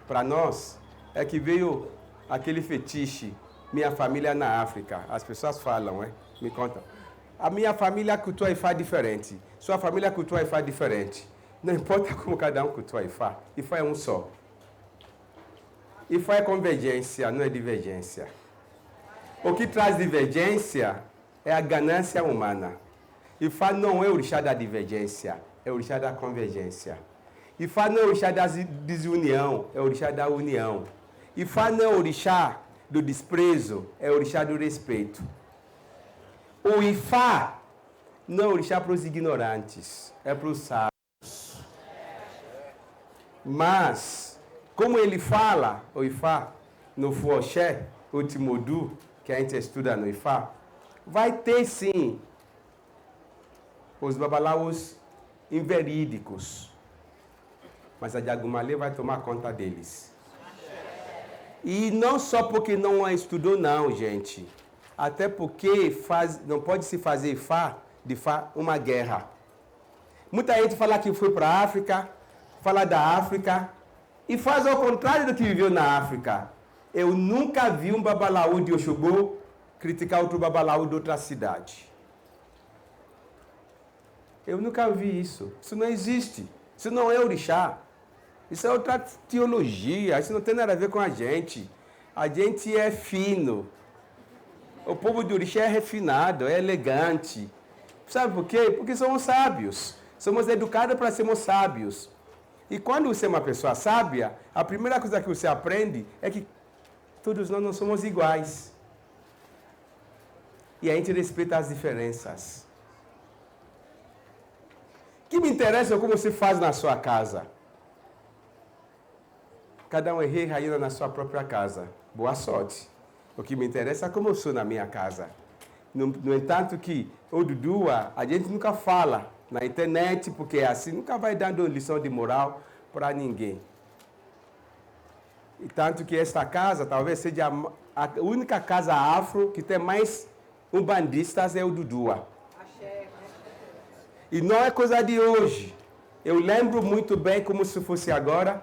para nós é que veio aquele fetiche, minha família na África. As pessoas falam, me contam. A minha família cultua Ifá diferente. Sua família cultua Ifá diferente. Não importa como cada um cultua Ifá. Ifá é um só. Ifá é convergência, não é divergência. O que traz divergência é a ganância humana. Ifá não é o orixá da divergência, é o orixá da convergência. Ifá não é o orixá da desunião, é o orixá da união. Ifá não é o orixá do desprezo, é o orixá do respeito. O Ifá não é o orixá para os ignorantes, é para os sábios. Mas, como ele fala, o Ifá, no Fuoxé, o Timodu, que a gente estuda no Ifá, vai ter sim os babalaos inverídicos. Mas a Jagumalê vai tomar conta deles. E não só porque não estudou, não, gente. Até porque não pode se fazer de Ifá uma guerra. Muita gente fala que foi para a África, fala da África, e faz ao contrário do que viveu na África. Eu nunca vi um babalaú de Oxogbo criticar outro babalaú de outra cidade. Eu nunca vi isso. Isso não existe. Isso não é orixá. Isso é outra teologia. Isso não tem nada a ver com a gente. A gente é fino. O povo de orixá é refinado, é elegante. Sabe por quê? Porque somos sábios. Somos educados para sermos sábios. E quando você é uma pessoa sábia, a primeira coisa que você aprende é que todos nós não somos iguais. E a gente respeita as diferenças. O que me interessa é como se faz na sua casa. Cada um é rei e rainha na sua própria casa. Boa sorte. O que me interessa é como eu sou na minha casa. No entanto que o Dudua, a gente nunca fala na internet, porque assim nunca vai dando lição de moral para ninguém. E tanto que esta casa talvez seja a única casa afro que tem mais umbandistas é o Dudua. E não é coisa de hoje. Eu lembro muito bem, como se fosse agora,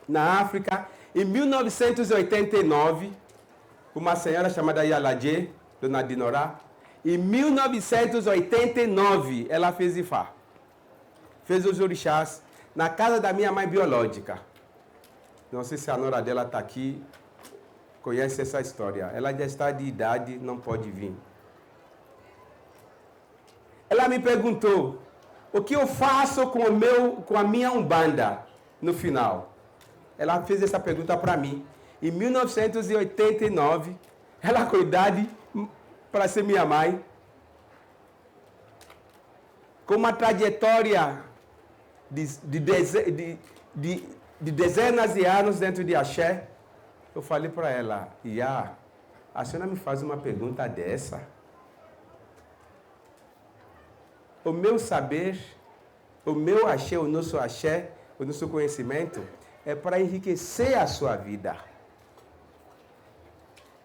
na África, em 1989, uma senhora chamada Yaladje, Dona Dinorá, em 1989, ela fez Ifá. Fez os orixás na casa da minha mãe biológica. Não sei se a nora dela está aqui, conhece essa história. Ela já está de idade, não pode vir. Ela me perguntou, o que eu faço com a minha umbanda no final? Ela fez essa pergunta para mim. Em 1989, ela com idade para ser minha mãe, com uma trajetória de dezenas de anos dentro de axé, eu falei para ela, Iá, a senhora me faz uma pergunta dessa? O meu saber, o meu axé, o nosso axé, o nosso conhecimento, é para enriquecer a sua vida.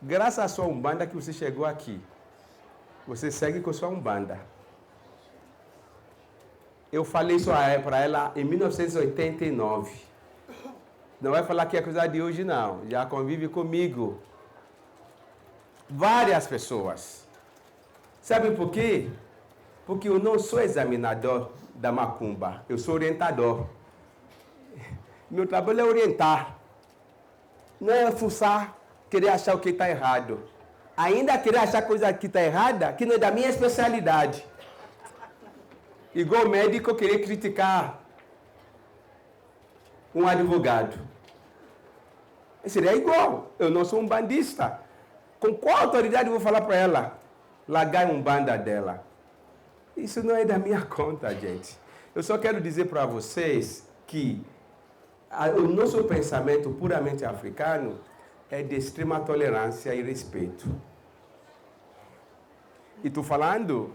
Graças à sua umbanda que você chegou aqui. Você segue com sua umbanda. Eu falei isso para ela em 1989. Não vai falar que é coisa de hoje, não. Já convive comigo. Várias pessoas. Sabe por quê? Porque eu não sou examinador da macumba. Eu sou orientador. Meu trabalho é orientar. Não é fuçar, querer achar o que está errado. Ainda querer achar coisa que está errada, que não é da minha especialidade. Igual médico querer criticar um advogado. Seria igual. Eu não sou um bandista. Com qual autoridade eu vou falar para ela? Largar um banda dela. Isso não é da minha conta, gente. Eu só quero dizer para vocês que o nosso pensamento puramente africano é de extrema tolerância e respeito. E estou falando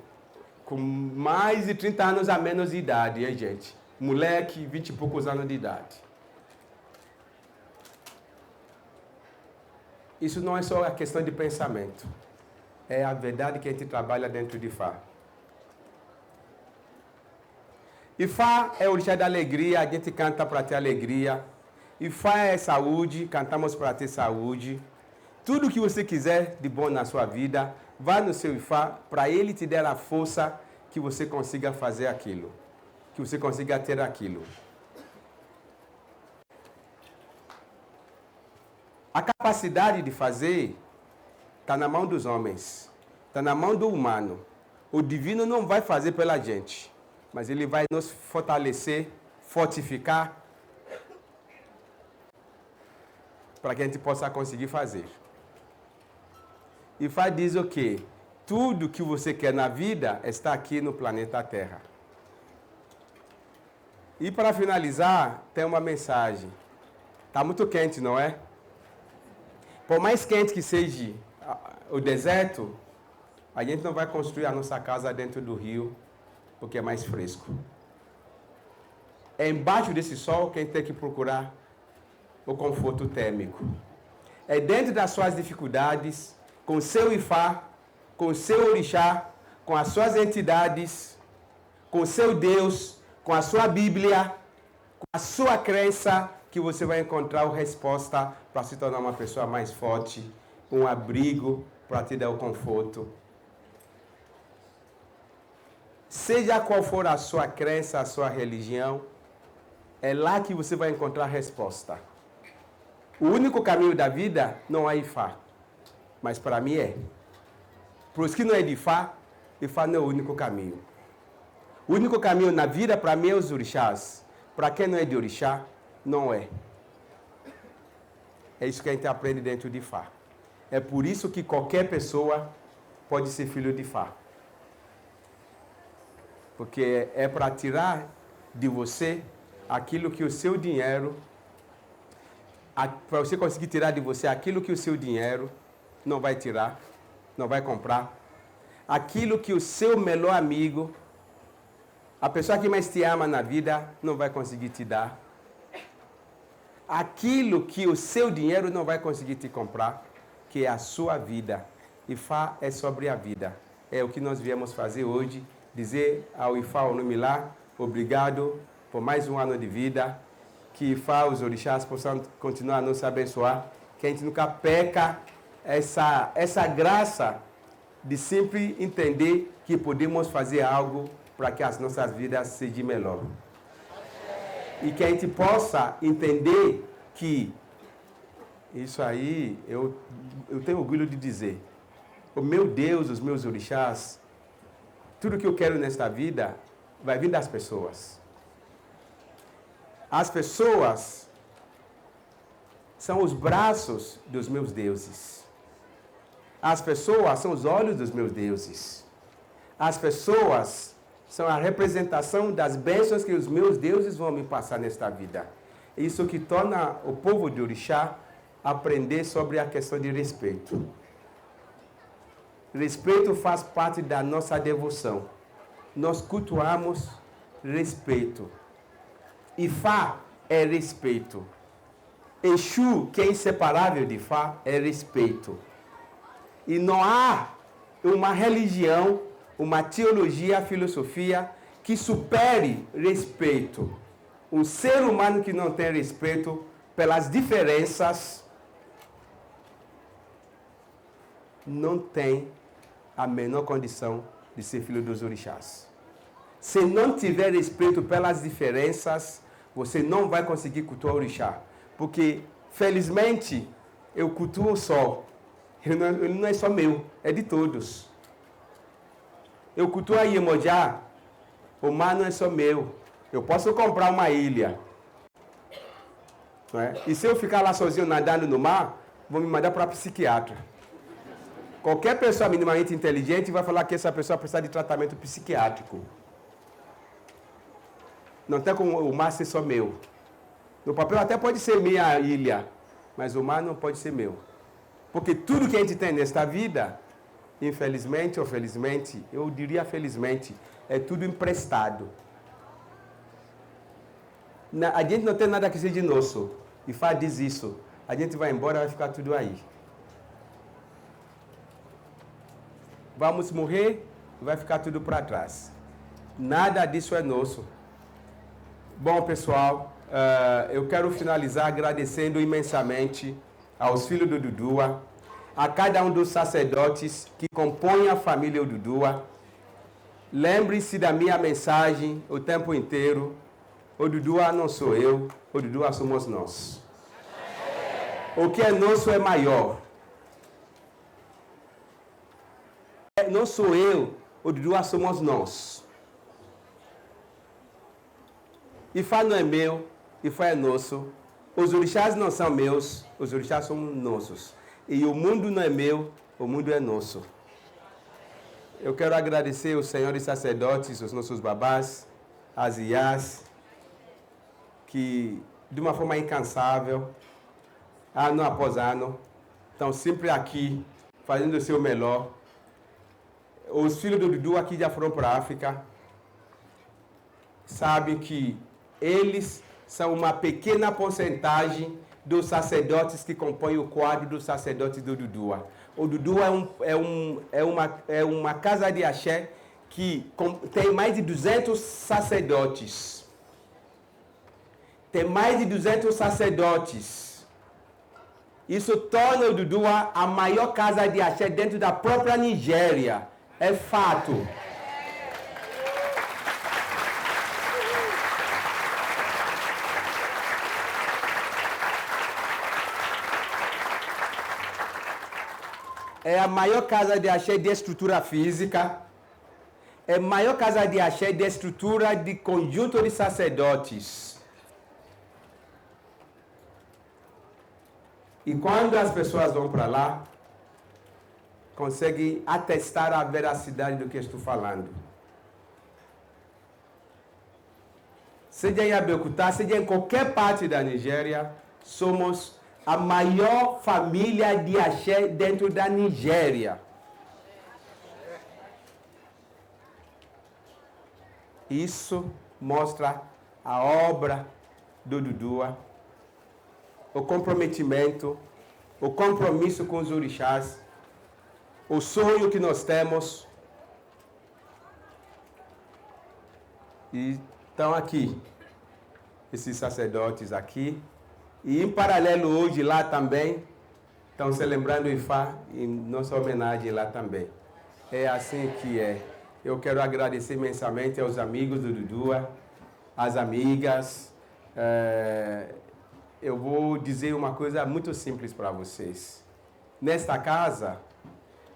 com mais de 30 anos a menos de idade, hein, gente? Moleque, 20 e poucos anos de idade. Isso não é só a questão de pensamento. É a verdade que a gente trabalha dentro de Ifá. Ifá é o orixá da alegria, a gente canta para ter alegria. Ifá é saúde, cantamos para ter saúde. Tudo que você quiser de bom na sua vida, vá no seu Ifá, para ele te dar a força que você consiga fazer aquilo. Que você consiga ter aquilo. A capacidade de fazer está na mão dos homens, está na mão do humano. O divino não vai fazer pela gente, mas ele vai nos fortalecer, fortificar, para que a gente possa conseguir fazer. E Ifá diz o quê? Tudo que você quer na vida está aqui no planeta Terra. E para finalizar, tem uma mensagem. Está muito quente, não é? Por mais quente que seja o deserto, a gente não vai construir a nossa casa dentro do rio, porque é mais fresco. É embaixo desse sol que a gente tem que procurar o conforto térmico. É dentro das suas dificuldades, com o seu Ifá, com o seu orixá, com as suas entidades, com o seu Deus, com a sua Bíblia, com a sua crença, que você vai encontrar a resposta para se tornar uma pessoa mais forte, um abrigo para te dar o conforto. Seja qual for a sua crença, a sua religião, é lá que você vai encontrar a resposta. O único caminho da vida não é Ifá, mas para mim é. Para os que não é de Ifá, Ifá não é o único caminho. O único caminho na vida para mim é os orixás. Para quem não é de orixá, não é. É isso que a gente aprende dentro de Ifá. É por isso que qualquer pessoa pode ser filho de Ifá. Porque é para tirar de você aquilo que o seu dinheiro, para você conseguir tirar de você aquilo que o seu dinheiro não vai tirar, não vai comprar, aquilo que o seu melhor amigo, a pessoa que mais te ama na vida, não vai conseguir te dar, aquilo que o seu dinheiro não vai conseguir te comprar, que é a sua vida. Ifá é sobre a vida. É o que nós viemos fazer hoje, dizer ao Ifá Onumilá, obrigado por mais um ano de vida, que Ifá, os orixás possam continuar a nos abençoar, que a gente nunca peca essa graça de sempre entender que podemos fazer algo para que as nossas vidas sejam melhor. E que a gente possa entender que isso aí, eu tenho orgulho de dizer, o meu Deus, os meus orixás, tudo que eu quero nesta vida vai vir das pessoas. As pessoas são os braços dos meus deuses. As pessoas são os olhos dos meus deuses. As pessoas são a representação das bênçãos que os meus deuses vão me passar nesta vida. Isso que torna o povo de orixá aprender sobre a questão de respeito. Respeito faz parte da nossa devoção. Nós cultuamos respeito. Ifá é respeito. Exu, que é inseparável de Ifá, é respeito. E não há uma religião, uma teologia, filosofia que supere respeito. Um ser humano que não tem respeito pelas diferenças não tem a menor condição de ser filho dos orixás. Se não tiver respeito pelas diferenças, você não vai conseguir cultuar o orixá. Porque, felizmente, eu cultuo o sol. Ele não é só meu, é de todos. Eu cultuo a Iemonjá, o mar não é só meu. Eu posso comprar uma ilha. Não é? E se eu ficar lá sozinho nadando no mar, vou me mandar para a psiquiatra. Qualquer pessoa minimamente inteligente vai falar que essa pessoa precisa de tratamento psiquiátrico. Não tem como o mar ser só meu. No papel até pode ser minha ilha, mas o mar não pode ser meu. Porque tudo que a gente tem nesta vida, infelizmente ou felizmente, eu diria felizmente, é tudo emprestado. A gente não tem nada que seja nosso. E diz isso. A gente vai embora, vai ficar tudo aí. Vamos morrer, vai ficar tudo para trás. Nada disso é nosso. Bom, pessoal, eu quero finalizar agradecendo imensamente aos filhos do Odudua, a cada um dos sacerdotes que compõem a família Odudua. Lembre-se da minha mensagem o tempo inteiro. Odudua não sou eu, Odudua somos nós. O que é nosso é maior. Não sou eu, Odudua somos nós. Ifá não é meu, Ifá é nosso. Os orixás não são meus, os orixás são nossos. E o mundo não é meu, o mundo é nosso. Eu quero agradecer os senhores sacerdotes, os nossos babás, as iás, que de uma forma incansável, ano após ano, estão sempre aqui, fazendo o seu melhor. Os filhos do Dudu aqui já foram para a África, sabem que eles são uma pequena porcentagem dos sacerdotes que compõem o quadro dos sacerdotes do Odudua. O Odudua é uma casa de axé que tem mais de 200 sacerdotes. tem mais de 200 sacerdotes. Isso torna o Dudua a maior casa de axé dentro da própria Nigéria. É fato. É a maior casa de axé de estrutura física. É a maior casa de axé de estrutura de conjunto de sacerdotes. E quando as pessoas vão para lá, conseguem atestar a veracidade do que estou falando. Seja em Abeokuta, seja em qualquer parte da Nigéria, somos a maior família de axé dentro da Nigéria. Isso mostra a obra do Dudua, o comprometimento, o compromisso com os orixás, o sonho que nós temos. E estão aqui, esses sacerdotes aqui. E em paralelo hoje lá também, estão celebrando o Ifá em nossa homenagem lá também. É assim que é. Eu quero agradecer imensamente aos amigos do Dudua, às amigas. Eu vou dizer uma coisa muito simples para vocês. Nesta casa,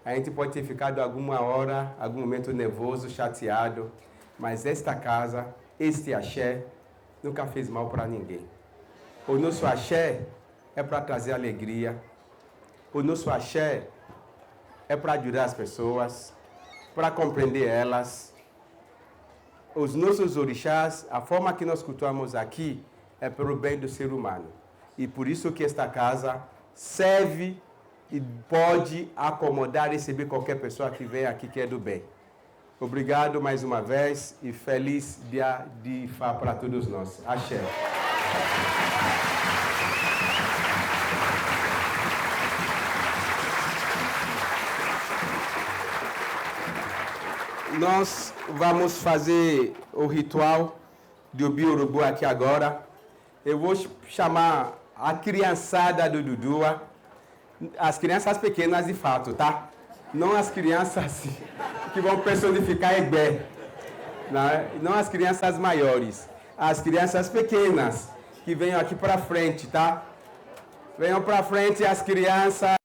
a gente pode ter ficado alguma hora, algum momento nervoso, chateado, mas esta casa, este axé, nunca fez mal para ninguém. O nosso axé é para trazer alegria. O nosso axé é para ajudar as pessoas, para compreender elas. Os nossos orixás, a forma que nós cultuamos aqui, é pelo bem do ser humano. E por isso que esta casa serve e pode acomodar e receber qualquer pessoa que vem aqui que é do bem. Obrigado mais uma vez e feliz dia de Ifá para todos nós. Axé. Nós vamos fazer o ritual do Obi-Urubu aqui agora. Eu vou chamar a criançada do Dudua, as crianças pequenas de fato, tá? Não as crianças que vão personificar Egbé, não as crianças maiores, as crianças pequenas que venham aqui para frente, tá? Venham para frente as crianças.